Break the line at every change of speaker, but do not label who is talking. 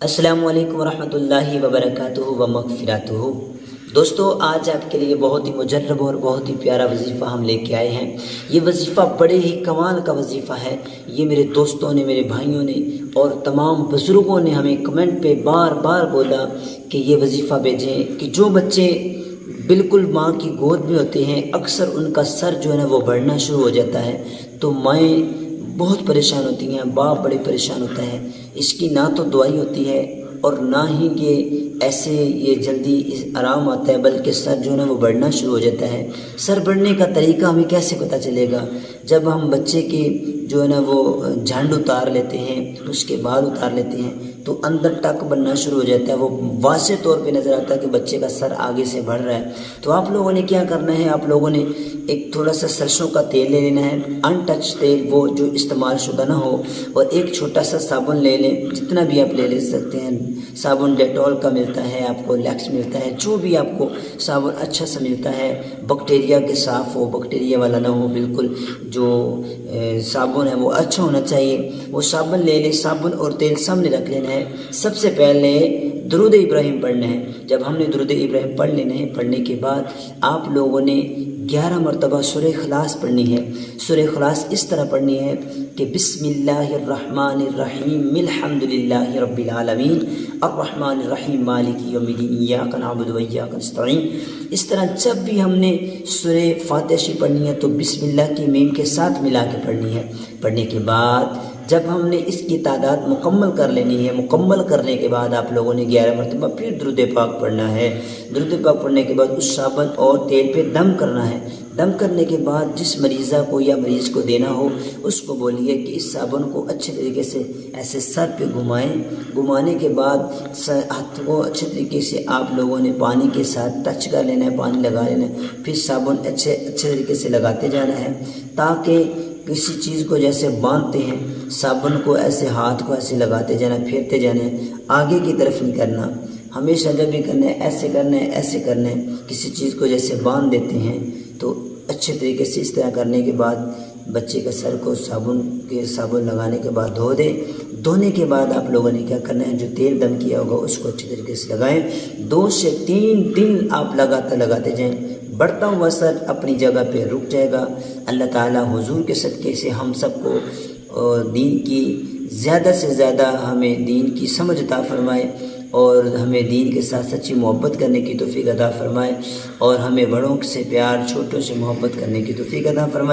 السلام علیکم ورحمۃ اللہ وبرکاتہ و مغفراتہ۔ دوستو، آج آپ کے لیے بہت ہی مجرب اور بہت ہی پیارا وظیفہ ہم لے کے آئے ہیں۔ یہ وظیفہ بڑے ہی کمال کا وظیفہ ہے۔ یہ میرے دوستوں نے، میرے بھائیوں نے اور تمام بزرگوں نے ہمیں کمنٹ پہ بار بار بولا کہ یہ وظیفہ بھیجیں، کہ جو بچے بالکل ماں کی گود میں ہوتے ہیں اکثر ان کا سر جو ہے نا وہ بڑھنا شروع ہو جاتا ہے، تو مائیں بہت پریشان ہوتی ہیں، باپ بڑے پریشان ہوتا ہے۔ اس کی نہ تو دوائی ہوتی ہے اور نہ ہی یہ جلدی آرام آتا ہے، بلکہ سر جو ہے نا وہ بڑھنا شروع ہو جاتا ہے۔ سر بڑھنے کا طریقہ ہمیں کیسے پتہ چلے گا؟ جب ہم بچے کے جو ہے نا وہ جھنڈ اتار لیتے ہیں، اس کے بال اتار لیتے ہیں، تو اندر ٹک بننا شروع ہو جاتا ہے، وہ واضح طور پہ نظر آتا ہے کہ بچے کا سر آگے سے بڑھ رہا ہے۔ تو آپ لوگوں نے کیا کرنا ہے؟ آپ لوگوں نے ایک تھوڑا سا سرسوں کا تیل لے لینا ہے، ان ٹچ تیل، وہ جو استعمال شدہ نہ ہو، اور ایک چھوٹا سا صابن لے لیں، جتنا بھی آپ لے سکتے ہیں۔ صابن ڈیٹول کا ملتا ہے، آپ کو لیکس ملتا ہے، جو بھی آپ کو صابن اچھا سا ملتا ہے، بیکٹیریا کے صاف ہو، بیکٹیریا والا نہ ہو، بالکل جو صابن ہے وہ اچھا ہونا چاہیے۔ وہ صابن لے لیں، صابن اور تیل سامنے رکھ لینا ہے۔ سب سے پہلے درود ابراہیم پڑھنا ہے۔ جب ہم نے درود ابراہیم پڑھ لینا ہے، پڑھنے کے بعد آپ لوگوں نے 11 مرتبہ سورہ اخلاص پڑھنی ہے۔ سورہ اخلاص اس طرح پڑھنی ہے کہ بسم اللہ الرحمن الرحیم الحمد للہ رب العالمین الرحمن الرحیم مالک یوم الدین ایاک نعبد و ایاک نستعین۔ اس طرح جب بھی ہم نے سورہ فاتحہ پڑھنی ہے تو بسم اللہ کی میم کے ساتھ ملا کے پڑھنی ہے۔ پڑھنے کے بعد جب ہم نے اس کی تعداد مکمل کر لینی ہے، مکمل کرنے کے بعد آپ لوگوں نے 11 مرتبہ پھر درود پاک پڑھنا ہے۔ درود پاک پڑھنے کے بعد اس صابن اور تیل پہ دم کرنا ہے۔ دم کرنے کے بعد جس مریضہ کو یا مریض کو دینا ہو اس کو بولیے کہ اس صابن کو اچھے طریقے سے ایسے سر پہ گھمائیں۔ گھمانے کے بعد ہاتھ کو اچھے طریقے سے آپ لوگوں نے پانی کے ساتھ ٹچ کر لینا ہے، پانی لگا لینا ہے، پھر صابن اچھے طریقے سے لگاتے جانا ہے، تاکہ کسی چیز کو جیسے باندھتے ہیں صابن کو ایسے ہاتھ کو ایسے لگاتے جانا، پھیرتے جانا ہے، آگے کی طرف نہیں کرنا۔ ہمیشہ جب بھی کرنا ہے ایسے کرنا ہے، ایسے کرنا ہے۔ کسی چیز کو جیسے باندھ دیتے ہیں تو اچھے طریقے سے اس طرح کرنے کے بعد بچے کے سر کو صابن لگانے کے بعد دھو دیں۔ دھونے کے بعد آپ لوگوں نے کیا کرنا ہے؟ جو تیل دم کیا ہوگا اس کو اچھے طریقے سے لگائیں۔ 2 سے 3 دن آپ لگاتے جائیں۔ بڑھتا ہوا سر اپنی جگہ پہ رک جائے گا۔ اللہ تعالیٰ حضور کے صدقے سے ہم سب کو دین کی زیادہ سے زیادہ ہمیں دین کی سمجھ عطا فرمائے، اور ہمیں دین کے ساتھ سچی محبت کرنے کی توفیق عطا فرمائے، اور ہمیں بڑوں سے پیار، چھوٹوں سے محبت کرنے کی توفیق عطا فرمائے۔